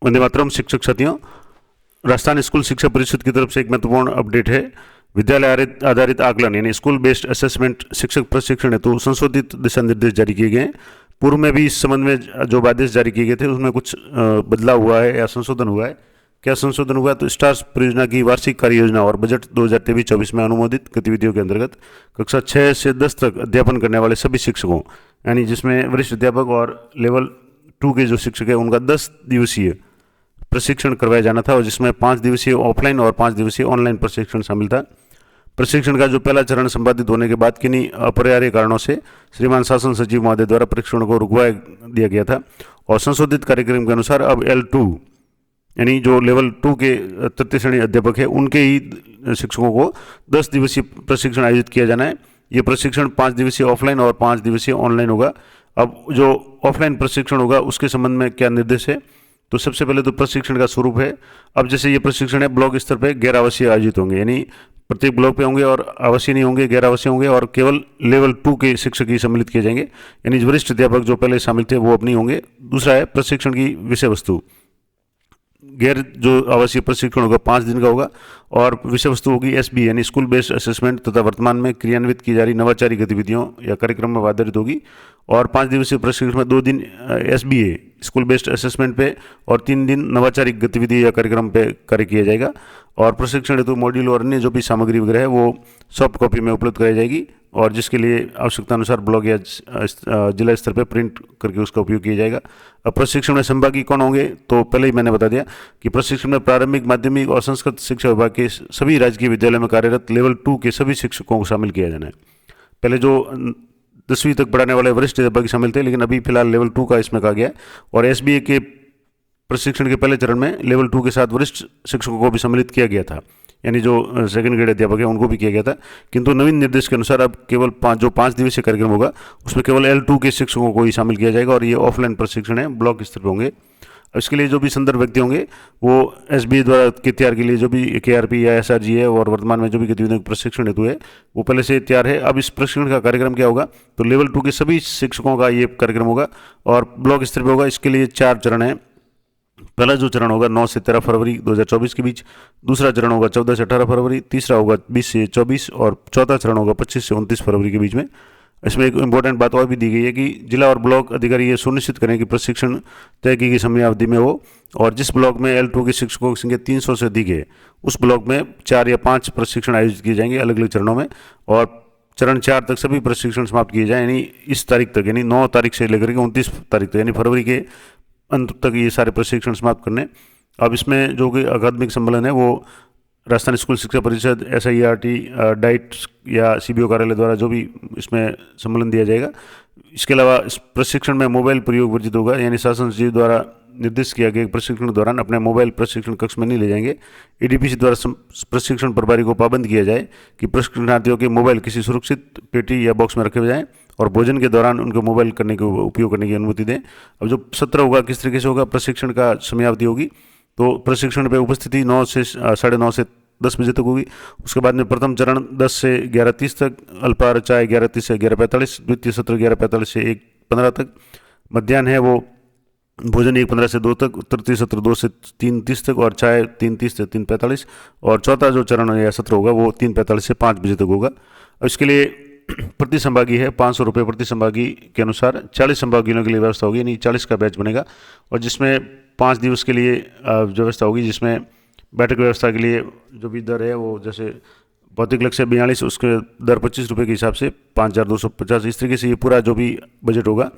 वंदे मातरम। शिक्षक साथियों, राजस्थान स्कूल शिक्षा परिषद की तरफ से एक महत्वपूर्ण अपडेट है। विद्यालय आधारित आकलन यानी स्कूल बेस्ड असेसमेंट शिक्षक प्रशिक्षण हेतु संशोधित दिशा निर्देश जारी किए गए हैं। पूर्व में भी इस संबंध में जो आदेश जारी किए गए थे उसमें कुछ बदलाव हुआ है या संशोधन हुआ है। क्या संशोधन हुआ? तो स्टार्स परियोजना की वार्षिक कार्य योजना और बजट 2023-24 में अनुमोदित गतिविधियों के अंतर्गत कक्षा 6 से 10 तक अध्यापन करने वाले सभी शिक्षकों, यानी जिसमें वरिष्ठ अध्यापक और लेवल 2 के जो शिक्षक है उनका 10 दिवसीय प्रशिक्षण करवाया जाना था, और जिसमें 5 दिवसीय ऑफलाइन और 5 दिवसीय ऑनलाइन प्रशिक्षण शामिल था। प्रशिक्षण का जो पहला चरण संपादित होने के बाद किन्हीं अपरिहार्य कारणों से श्रीमान शासन सचिव महोदय द्वारा प्रशिक्षण को रुकवा दिया गया था, और संशोधित कार्यक्रम के अनुसार अब L2 यानी जो लेवल 2 के तृतीय श्रेणी अध्यापक है उनके ही शिक्षकों को 10 दिवसीय प्रशिक्षण आयोजित किया जाना है। ये प्रशिक्षण 5 दिवसीय ऑफलाइन और 5 दिवसीय ऑनलाइन होगा। अब जो ऑफलाइन प्रशिक्षण होगा उसके संबंध में क्या निर्देश है? तो सबसे पहले तो प्रशिक्षण का स्वरूप है। अब जैसे ये प्रशिक्षण है ब्लॉक स्तर पे गैर आवासीय आयोजित होंगे, यानी प्रत्येक ब्लॉक पे होंगे और आवासीय नहीं होंगे, गैर आवासीय होंगे, और केवल लेवल 2 के शिक्षक ही सम्मिलित किए जाएंगे, यानी वरिष्ठ अध्यापक जो पहले शामिल थे वो अब नहीं होंगे। दूसरा है प्रशिक्षण की विषय वस्तु। गैर जो आवासीय प्रशिक्षण होगा 5 दिन का होगा, और विषय वस्तु होगी SB यानी स्कूल बेस्ड असेसमेंट तथा वर्तमान में क्रियान्वित की जा रही नवाचारी गतिविधियों या कार्यक्रम में आधारित होगी। और 5 दिवसीय प्रशिक्षण में 2 दिन SBA स्कूल बेस्ड असेसमेंट पे और 3 दिन नवाचारी गतिविधि या कार्यक्रम पे कार्य किया जाएगा। और प्रशिक्षण हेतु मॉड्यूल और अन्य जो भी सामग्री वगैरह है वो सॉफ्ट कॉपी में उपलब्ध कराई जाएगी, और जिसके लिए आवश्यकता अनुसार ब्लॉक या जिला स्तर पर प्रिंट करके उसका उपयोग किया जाएगा। अब प्रशिक्षण में सहभागी कौन होंगे? तो पहले ही मैंने बता दिया कि प्रशिक्षण में प्रारंभिक, माध्यमिक और संस्कृत शिक्षा विभाग के सभी राजकीय विद्यालयों में कार्यरत लेवल 2 के सभी शिक्षकों को शामिल किया जाना है। पहले जो 10वीं तक पढ़ाने वाले वरिष्ठ अध्यापक शामिल थे, लेकिन अभी फिलहाल लेवल 2 का इसमें कहा गया है। और SBA के प्रशिक्षण के पहले चरण में लेवल 2 के साथ वरिष्ठ शिक्षकों को भी सम्मिलित किया गया था, यानी जो सेकंड ग्रेड अध्यापक है उनको भी किया गया था। किंतु नवीन निर्देश के अनुसार अब केवल 5 दिवसीय कार्यक्रम होगा उसमें केवल L2 के शिक्षकों को ही शामिल किया जाएगा, और ये ऑफलाइन प्रशिक्षण है, ब्लॉक स्तर पर होंगे। इसके लिए जो भी संदर्भ व्यक्ति होंगे वो SBA द्वारा के तैयार के लिए जो भी KRP या SRG है और वर्तमान में जो भी गतिविधियों प्रशिक्षण हेतु है वो पहले से तैयार है। अब इस प्रशिक्षण का कार्यक्रम क्या होगा? तो लेवल 2 के सभी शिक्षकों का ये कार्यक्रम होगा और ब्लॉक स्तर पर होगा। इसके लिए 4 चरण हैं। पहला जो चरण होगा 9 से 13 फरवरी 2024 के बीच, दूसरा चरण होगा 14 से 18 फरवरी, तीसरा होगा 20 से 24 और चौथा चरण होगा 25 से 29 फरवरी के बीच में। इसमें एक इम्पोर्टेंट बात और भी दी गई है कि जिला और ब्लॉक अधिकारी ये सुनिश्चित करें कि प्रशिक्षण तय की गई समयावधि में हो, और जिस ब्लॉक में L2 के शिक्षकों की संख्या 300 से अधिक है उस ब्लॉक में 4 या 5 प्रशिक्षण आयोजित किए जाएंगे अलग अलग चरणों में, और चरण 4 तक सभी प्रशिक्षण समाप्त किए जाए, यानी इस तारीख तक, यानी 9 तारीख से लेकर के 29 तारीख तक, यानी फरवरी के अंत तक ये सारे प्रशिक्षण समाप्त करने। अब इसमें जो कि अकादमिक सम्मेलन है वो राजस्थान स्कूल शिक्षा परिषद, SIRT, डाइट या CBO कार्यालय द्वारा जो भी इसमें सम्मेलन दिया जाएगा। इसके अलावा इस प्रशिक्षण में मोबाइल प्रयोग वर्जित होगा, यानी शासन सचिव द्वारा निर्देश किया गया प्रशिक्षण के दौरान अपने मोबाइल प्रशिक्षण कक्ष में नहीं ले जाएंगे। EDPC द्वारा प्रशिक्षण प्रभारी को पाबंद किया जाए कि प्रशिक्षणार्थियों के मोबाइल किसी सुरक्षित पेटी या बॉक्स में रखे हुए जाएँ, और भोजन के दौरान उनको मोबाइल करने के उपयोग करने की अनुमति दें। अब जो सत्र होगा किस तरीके से होगा? प्रशिक्षण का समयावधि होगी तो प्रशिक्षण पे उपस्थिति 9 से 9:30 से 10 बजे तक होगी। उसके बाद में प्रथम चरण 10 से 11:30 तक, अल्पाहार चाय 11:30 से 11:45, द्वितीय सत्र 11:45 से 1:15 तक, मध्याह्न है वो भोजन 1:15 से 2 तक, तृतीय सत्र 2 से 3:30 तक, और चाय 3:30 से 3:45, और चौथा जो चरण या सत्र होगा वो 3:45 से 5 बजे तक होगा। इसके लिए प्रति संभागी है 500 रुपये प्रति संभागी के अनुसार 40 संभागियों के लिए व्यवस्था होगी, यानी 40 का बैच बनेगा, और जिसमें 5 दिवस के लिए व्यवस्था होगी, जिसमें बैठक व्यवस्था के लिए जो भी दर है वो जैसे भौतिक लक्ष्य 42 उसके दर 25 रुपये के हिसाब से 5250, इस तरीके से ये पूरा जो भी बजट होगा,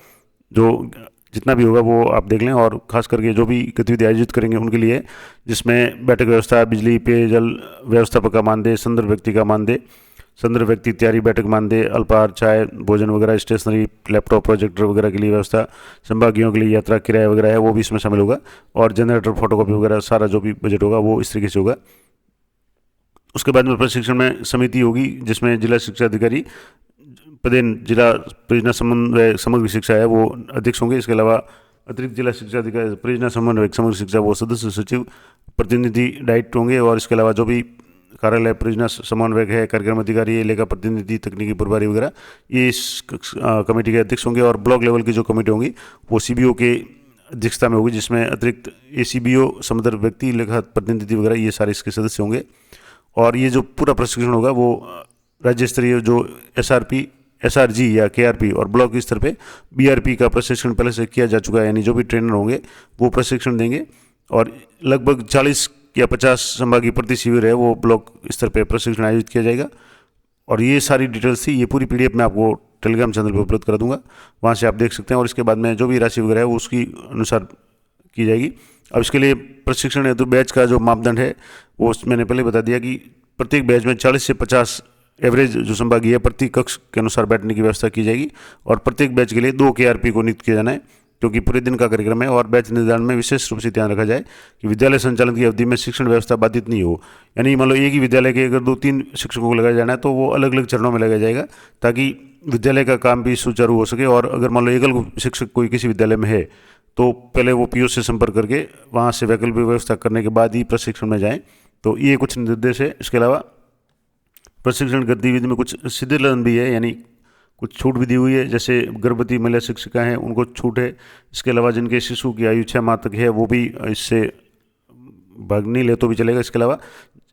जो जितना भी होगा वो आप देख लें। और खास करके जो भी गतिविधि आयोजित करेंगे उनके लिए, जिसमें बैठक व्यवस्था, बिजली, पेयजल, व्यवस्थापक का मानदेय, संदर्भ व्यक्ति का मानदेय, संदर्भ व्यक्ति तैयारी बैठक मानदेय, अल्पाहार चाय भोजन वगैरह, स्टेशनरी, लैपटॉप, प्रोजेक्टर वगैरह के लिए व्यवस्था, संभागियों के लिए यात्रा किराया वगैरह है वो भी इसमें शामिल होगा, और जनरेटर, फोटोकॉपी वगैरह सारा जो भी बजट होगा वो इस तरीके से होगा। उसके बाद में प्रशिक्षण में समिति होगी जिसमें जिला शिक्षा अधिकारी, प्रदेन जिला परियोजना समन्वय समग्र शिक्षा है वो अध्यक्ष होंगे। इसके अलावा अतिरिक्त जिला शिक्षा अधिकारी, परियोजना समन्वय समग्र शिक्षा वो सदस्य सचिव, प्रतिनिधि डाइट होंगे, और इसके अलावा जो भी कार्यालय परियोजना समन्वयक है, कार्यक्रम अधिकारी, लेखा प्रतिनिधि, तकनीकी प्रभारी वगैरह, ये इस कमेटी के अध्यक्ष होंगे। और ब्लॉक लेवल की जो कमेटी होंगी वो CBO के अध्यक्षता में होगी, जिसमें अतिरिक्त ACBO, समदर व्यक्ति, लेखा प्रतिनिधि वगैरह ये सारे इसके सदस्य होंगे। और ये जो पूरा प्रशिक्षण होगा वो राज्य स्तरीय जो SRP, SRG या KRP और ब्लॉक स्तर पे BRP का प्रशिक्षण पहले से किया जा चुका है, यानी जो भी ट्रेनर होंगे वो प्रशिक्षण देंगे। और लगभग 40 या 50 संभागीय प्रति शिविर है वो ब्लॉक स्तर पे प्रशिक्षण आयोजित किया जाएगा। और ये सारी डिटेल्स थी, ये पूरी PDF मैं आपको टेलीग्राम चैनल पर उपलब्ध करा दूंगा, वहाँ से आप देख सकते हैं। और इसके बाद में जो भी राशि वगैरह है वो उसकी अनुसार की जाएगी। अब इसके लिए प्रशिक्षण हेतु बैच का जो मापदंड है वो मैंने पहले बता दिया कि प्रत्येक बैच में 40 से 50 एवरेज जो संभागीय है प्रति कक्ष के अनुसार बैठने की व्यवस्था की जाएगी। और प्रत्येक बैच के लिए 2 KRP को नियुक्त किया जाना है, क्योंकि पूरे दिन का कार्यक्रम है। और बैच निर्धारण में विशेष रूप से ध्यान रखा जाए कि विद्यालय संचालन की अवधि में शिक्षण व्यवस्था बाधित नहीं हो, यानी मान लो एक ही विद्यालय के अगर 2-3 शिक्षकों को लगाया जाना है तो वो अलग अलग चरणों में लगाया जाएगा, ताकि विद्यालय का काम भी सुचारू हो सके। और अगर मान लो एकल शिक्षक कोई किसी विद्यालय में है तो पहले वो PO से संपर्क करके वहाँ से वैकल्पिक व्यवस्था करने के बाद ही प्रशिक्षण में जाएँ। तो ये कुछ निर्देश है। इसके अलावा प्रशिक्षण गतिविधि में कुछ शिथिलन भी है, यानी कुछ छूट भी दी हुई है। जैसे गर्भवती महिला शिक्षिका हैं उनको छूट है। इसके अलावा जिनके शिशु की आयु 6 माह तक है वो भी इससे भाग नहीं ले तो भी चलेगा। इसके अलावा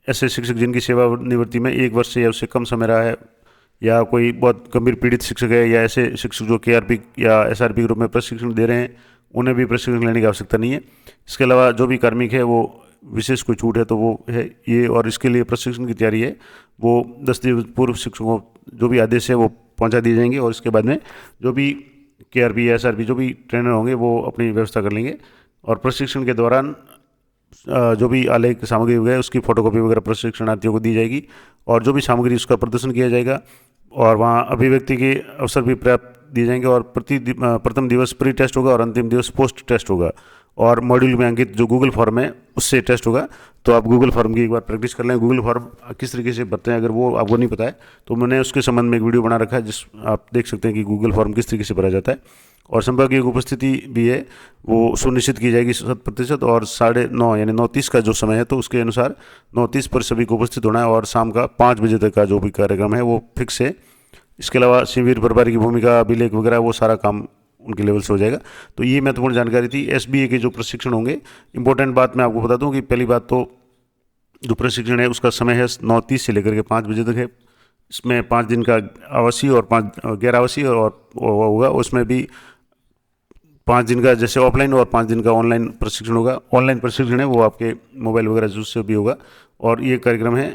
ऐसे शिक्षक जिनकी सेवानिवृत्ति में 1 वर्ष से या उससे कम समय रहा है, या कोई बहुत गंभीर पीड़ित शिक्षक है, या ऐसे शिक्षक जो KRP या SRP के रूप में प्रशिक्षण दे रहे हैं, उन्हें भी प्रशिक्षण लेने की आवश्यकता नहीं है। इसके अलावा जो भी कार्मिक है वो विशेष कोई छूट है तो वो है ये। और इसके लिए प्रशिक्षण की तैयारी है वो 10 दिवस पूर्व शिक्षकों को जो भी आदेश है वो पहुंचा दिए जाएंगे। और इसके बाद में जो भी KRP या SRP जो भी ट्रेनर होंगे वो अपनी व्यवस्था कर लेंगे। और प्रशिक्षण के दौरान जो भी आलेख सामग्री वगैरह उसकी फोटोकॉपी वगैरह प्रशिक्षणार्थियों को दी जाएगी, और जो भी सामग्री उसका प्रदर्शन किया जाएगा। और वहाँ अभिव्यक्ति के अवसर भी पर्याप्त दिए जाएंगे। और प्रथम दिवस प्री टेस्ट होगा और अंतिम दिवस पोस्ट टेस्ट होगा। और मॉड्यूल में अंकित जो गूगल फॉर्म है उससे टेस्ट होगा। तो आप गूगल फॉर्म की एक बार प्रैक्टिस कर लें। गूगल फॉर्म किस तरीके से भरते हैं अगर वो आपको नहीं पता है तो मैंने उसके संबंध में एक वीडियो बना रखा है, जिस आप देख सकते हैं कि गूगल फॉर्म किस तरीके से भरा जाता है। और संभागीय उपस्थिति भी है वो सुनिश्चित की जाएगी 100%। और 9:30 यानी 9:30 का जो समय है तो उसके अनुसार 9:30 पर सभी को उपस्थित होना है। और शाम का 5 बजे तक का जो भी कार्यक्रम है वो फिक्स है। इसके अलावा शिविर प्रभारी की भूमिका, अभिलेख वगैरह वो सारा काम उनके लेवल से हो जाएगा। तो ये महत्वपूर्ण जानकारी थी। SBA के जो प्रशिक्षण होंगे, इंपॉर्टेंट बात मैं आपको बता दूं कि पहली बात तो जो प्रशिक्षण है उसका समय है 9:30 से लेकर के 5 बजे तक है। इसमें 5 दिन का आवासीय और 5 गैर आवासीय और होगा। उसमें भी 5 दिन का जैसे ऑफलाइन और 5 दिन का ऑनलाइन प्रशिक्षण होगा। ऑनलाइन प्रशिक्षण है वो आपके मोबाइल वगैरह से भी होगा। और ये कार्यक्रम है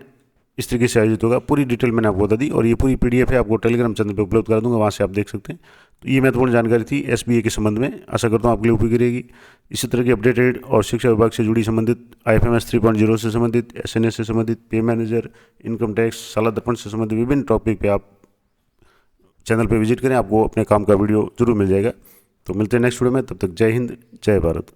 इस तरीके से आयोजित होगा। पूरी डिटेल मैंने आपको बता दी। और ये पूरी PDF है आपको टेलीग्राम चैनल पे उपलब्ध करा दूंगा, वहाँ से आप देख सकते हैं। तो ये महत्वपूर्ण जानकारी थी SBA के संबंध में। आशा करता हूँ आपके लिए उपयोगी रहेगी। इसी तरह की अपडेटेड और शिक्षा विभाग से जुड़ी संबंधित IFMS 3.0 से संबंधित, SNS से संबंधित, पे मैनेजर, इनकम टैक्स, साला दर्पण से संबंधित विभिन्न टॉपिक पे आप चैनल पे विजिट करें, आपको अपने काम का वीडियो जरूर मिल जाएगा। तो मिलते हैं नेक्स्ट वीडियो में, तब तक जय हिंद, जय भारत।